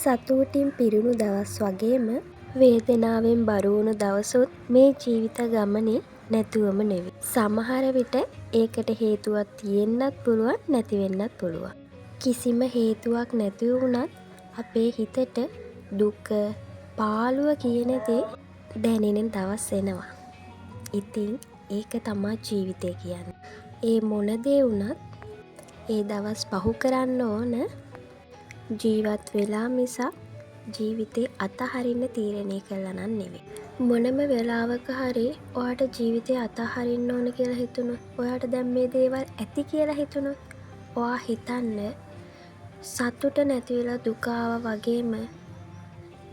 සතුටින් පිරුණු දවස් වගේම වේදනාවෙන් බර වුණු දවසුත් මේ ජීවිත ගමනේ නැතුවම නෙවෙයි. සමහර විට ඒකට හේතුවක් තියෙන්නත් පුළුවන් නැති වෙන්නත් පුළුවන්. කිසිම හේතුවක් නැති වුණත් අපේ හිතට දුක, පාළුව කියන දේ දැනෙන දවස් එනවා. ඉතින් ඒක තමයි ජීවිතය කියන්නේ. ඒ මොන දේ වුණත් ඒ දවස් පහු කරන්න ඕන ජීවත් වෙලා මිසක් ජීවිතේ අතහරින්න තීරණය කළා නම් නෙවෙයි. මොනම වෙලාවක හරි ඔයාට ජීවිතේ අතහරින්න ඕන කියලා හිතුණොත්, ඔයාට දැන් මේ දේවල් ඇති කියලා හිතුණොත්, ඔයා හිතන්න සතුට නැති වෙලා දුක ආවා වගේම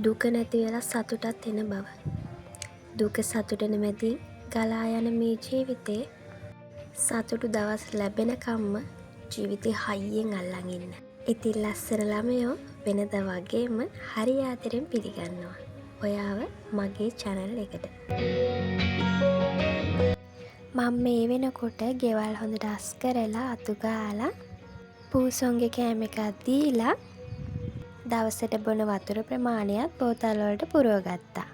දුක නැති වෙලා සතුටත් එන බව. දුක සතුට නැමැති ගලා යන මේ ජීවිතේ සතුටු දවස් ලැබෙනකම්ම ජීවිතේ හයියෙන් අල්ලන් ඉන්න. ඉතින් ලස්සන ළමයෝ වෙනද වගේම හරි ආදරෙන් පිළිගන්නවා ඔයාව මගේ channel එකට. මම මේ වෙනකොට ගෙවල් හොඳට අස් කරලා අතු ගාලා පූසොන්ගේ කෑම එකක් දීලා දවසට බොන වතුර ප්‍රමාණයත් බෝතල් වලට පුරව ගත්තා.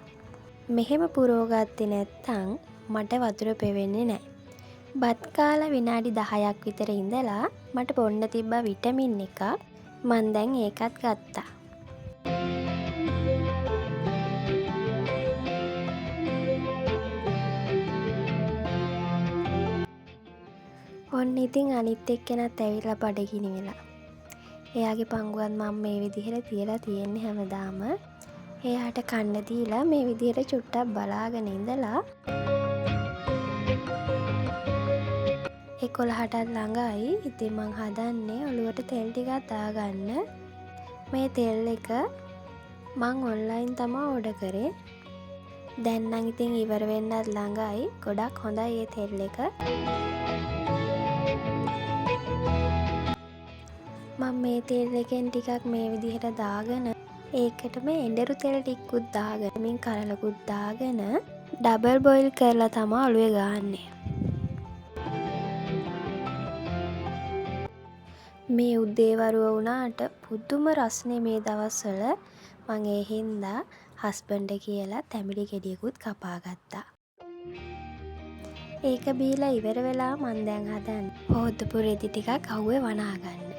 මෙහෙම පුරව ගත්තේ නැත්නම් මට වතුර පෙවෙන්නේ නැහැ. බත් කාලා විනාඩි 10ක් විතර ඉඳලා මට බොන්න තිබ්බ විටමින් එකක් මං දැන් ඒකත් ගත්තා. ඔන්න ඉතින් අනිත් එක්කෙනත් ඇවිල්ලා බඩගිනි වෙලා. එයාගේ පංගුවත් මම මේ විදිහට තියලා තියෙන්නේ හැමදාම. එයාට කන්න දීලා මේ විදිහට චුට්ටක් බලාගෙන ඉඳලා 11ටත් ළඟයි. ඉතින් මං හදන්නේ ඔලුවට තෙල් ටිකක් දාගන්න. මේ තෙල් එක මං ඔන්ලයින් තමයි ඕඩර් කරේ. දැන් නම් ඉතින් ඉවර වෙන්නත් ළඟයි. ගොඩක් හොඳයි මේ තෙල් එක. මම මේ තෙල් එකෙන් ටිකක් මේ විදිහට දාගෙන ඒකටම එඬරු තෙල් ටිකකුත් දාගෙන මින් කරලකුත් දාගෙන ඩබල් බොයිල් කරලා තමයි ඔලුවේ ගාන්නේ. මේ උදේවරුව වුණාට පුදුම රස්නේ මේ දවස්වල. මං ඒ හින්දා හස්බන්ඩ් කියලා තැඹිලි ගෙඩියකුත් කපා ගත්තා. ඒක බීලා ඉවර වෙලා මං දැන් හදන්නේ හොද්දපු රෙදි ටිකක් අවුවේ වනා ගන්න.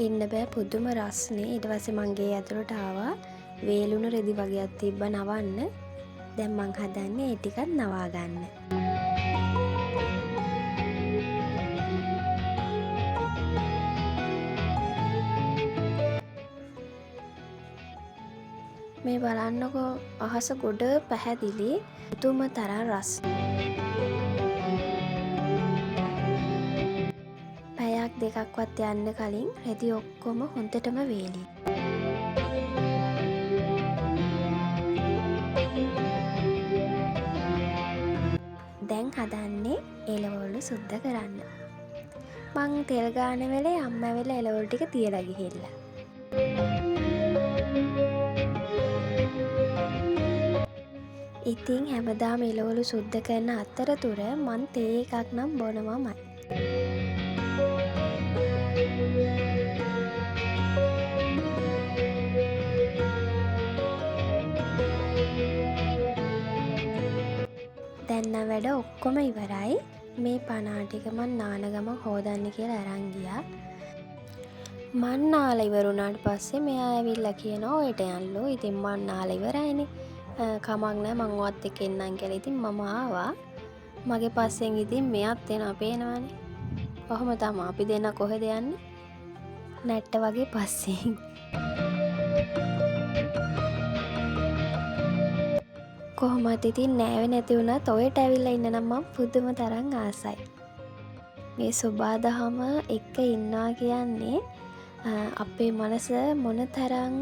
ඉන්න බෑ පුදුම රස්නේ. ඊට පස්සේ මං ගේ ඇතුළට ආවා. වේලුණු රෙදි වගේක් තිබ්බ නවන්න. දැන් මං හදන්නේ ඒ ටිකත් නවා ගන්න. මේ බලන්නකෝ අහස ගොඩ පැහැදිලි. පුදුම තරම් රස්නේ. පැයක් දෙකක්වත් යන්න කලින් රෙදි ඔක්කොම හොඳටම වේලි. දැන් හදන්නේ එළවලු සුද්ධ කරන්න. මං තෙල් ගාන වෙලේ අම්මා වෙලා එළවලු ටික තියලා ගිහිල්ලා. ඉතින් හැමදාම එළවලු සුද්ධ කරන අතරතුර මං තේ එකක් නම් බොනවමයි. දැන් නම් වැඩ ඔක්කොම ඉවරයි. මේ පනා ටික මං නාන ගමන් හොදන්න කියලා අරන් ගියා. මං නාලා ඉවර වුණාට පස්සේ මෙයා ඇවිල්ලා කියනවා ඔයට යන්නලු. ඉතින් මං නාලා ඉවරයිනේ. කමක් නැහැ මං ඔයත් එක්ක එන්නම් කියලා. ඉතින් මම ආවා. මගේ පස්සෙන් ඉතින් මෙයාත් එනවා පේනවනේ. කොහොම තමයි අපි දෙන්න කොහෙද යන්නේ? නැට්ට වගේ පස්සෙන්. කොහොමත් ඉතින් නෑවේ නැති වුණත් ඔයට ඇවිල්ලා ඉන්න නම් මම පුදුම තරම් ආසයි. මේ සබාදහම එක්ක ඉන්නවා කියන්නේ අපේ මනස මොන තරම්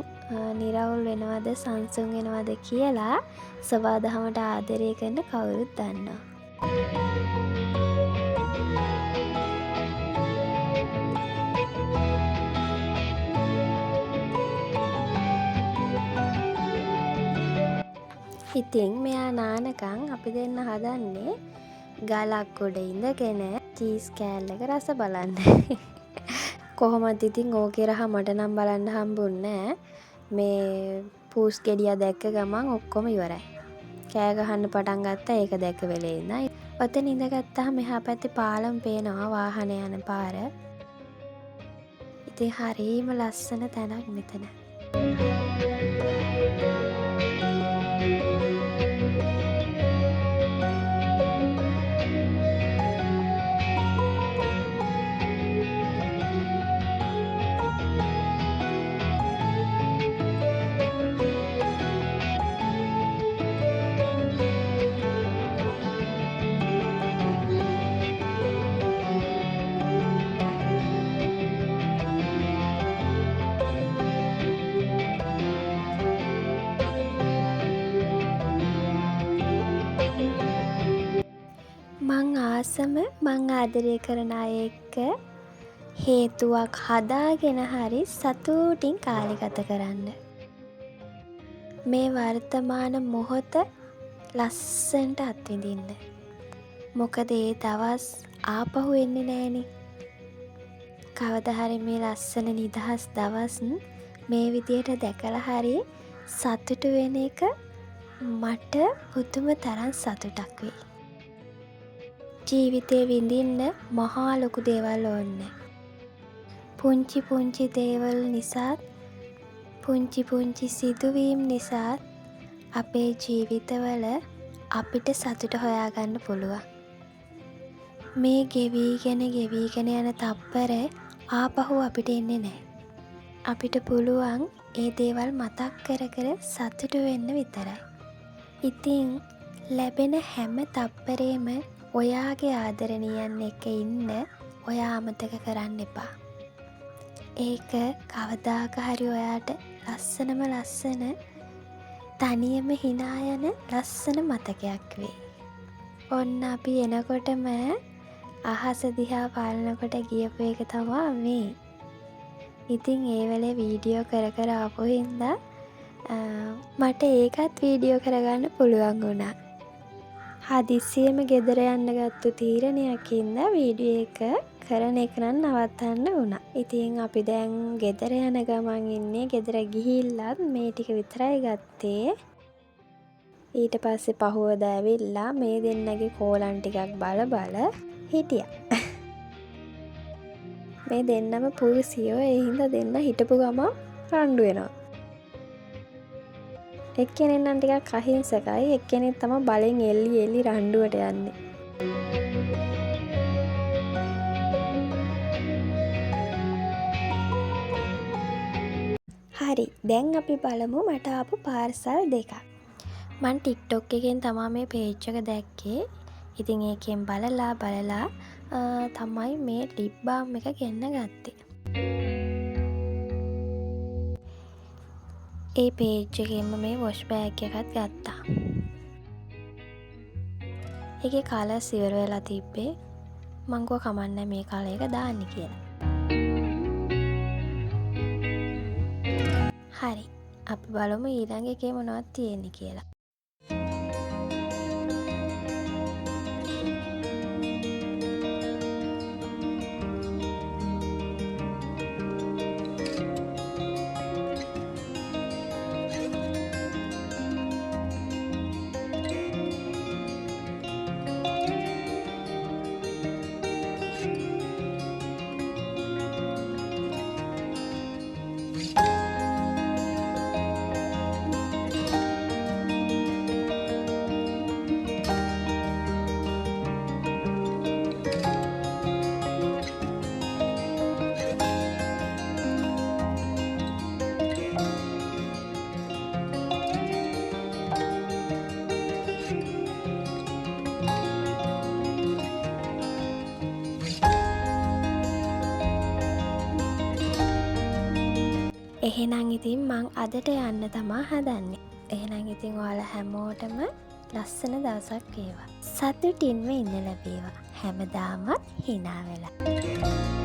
නිරවුල් වෙනවද සංසුන් වෙනවද කියලා සබාදහමට ආදරය කරන කවුරුත් දන්නවා. ඉතින් මෙයා නානකම් අපි දෙන්න හදන්නේ ගලක් ගොඩ ඉඳගෙන චීස් කෑල්ලක රස බලන්න. කොහොමත් ඉතින් ඕකේ රහ මට නම් බලන්න හම්බුන්නේ නෑ. මේ පූස් ගෙඩිය දැක්ක ගමන් ඔක්කොම ඉවරයි. කෑ ගහන්න පටන් ගත්තා ඒක දැක්ක වෙලේ ඉඳන්. ඔතන ඉඳගත්තාම මෙහා පැත්තේ පාලම් පේනවා වාහන යන පාර. ඉතින් හරිම ලස්සන තැනක් මෙතන. මං ආසම මං ආදරය කරන අය එක්ක හේතුවක් හදාගෙන හරි සතුටින් කාලෙ ගත කරන්න. මේ වර්තමාන මොහොත ලස්සනට අත්විඳින්න. මොකද ඒ දවස් ආපහු එන්නේ නෑනේ. කවදා හරි මේ ලස්සන නිදහස් දවස් මේ විදියට දැකලා හරි සතුටු වෙන එක මට පුදුම තරම් සතුටක් වෙයි. ජීවිතේ විඳින්න මහා ලොකු දේවල් ඕනේ. පුංචි පුංචි දේවල් නිසාත් පුංචි පුංචි සිදුවීම් නිසාත් අපේ ජීවිතවල අපිට සතුට හොයාගන්න පුළුවන්. මේ ගෙවිගෙන යන තප්පර ආපහු අපිට එන්නේ නැහැ. අපිට පුළුවන් ඒ දේවල් මතක් කර කර සතුටු වෙන්න විතරයි. ඉතින් ලැබෙන හැම තප්පරේම ඔයාගේ ආදරණීයන් එක්ක ඉන්න ඔයා අමතක කරන්න එපා. ඒක කවදාක හරි ඔයාට ලස්සන තනියම hina යන ලස්සන මතකයක් වෙයි. ඔන්න අපි එනකොටම අහස දිහා බලනකොට ගියපු එක තමයි මේ. ඉතින් ඒ වෙලේ වීඩියෝ කර ආපු හින්දා මට ඒකත් වීඩියෝ කරගන්න පුළුවන් වුණා. හදිස්සියෙම ගෙදර යන්න ගත්තු තීරණයක් හින්දා වීඩියෝ එක කරන එක නම් නවත්තන්න වුණා. ඉතින් අපි දැන් ගෙදර යන ගමන් ඉන්නේ. ගෙදර ගිහිල්ලත් මේ ටික විතරයි ගත්තේ. ඊට පස්සේ පහුවදා ඇවිල්ලා මේ දෙන්නගේ කෝලම් ටිකක් බල හිටියා. මේ දෙන්නම පුරුසියෝ. ඒ හින්දා දෙන්න හිටපු ගමන් රණ්ඩු වෙනවා. එක්කෙනෙක් නම් ටිකක් අහිංසකයි. එක්කෙනෙක් තමයි බලෙන් එල්ලි රණ්ඩුවට යන්නේ. හරි, දැන් අපි බලමු මට ආපු පාර්සල් දෙකක්. මං TikTok එකෙන් තමයි මේ page එක දැක්කේ. ඉතින් ඒකෙන් බලලා තමයි මේ lip balm එක ගෙන්න ගත්තේ. ඒ page එකෙන්ම මේ wash bag එකත් ගත්තා. ඒකේ කලර්ස් ඉවර වෙලා තිබ්බේ. මං කව කමන්නේ මේ කලර් එක දාන්න කියලා. හරි, අපි බලමු ඊළඟ එකේ මොනවද තියෙන්නේ කියලා. එහෙනම් ඉතින් මං අදට යන්න තමා හදන්නේ. එහෙනම් ඉතින් ඔයාලා හැමෝටම ලස්සන දවසක් වේවා. සතුටින්ම ඉන්න ලැබේවා. හැමදාමත් hina වෙලා.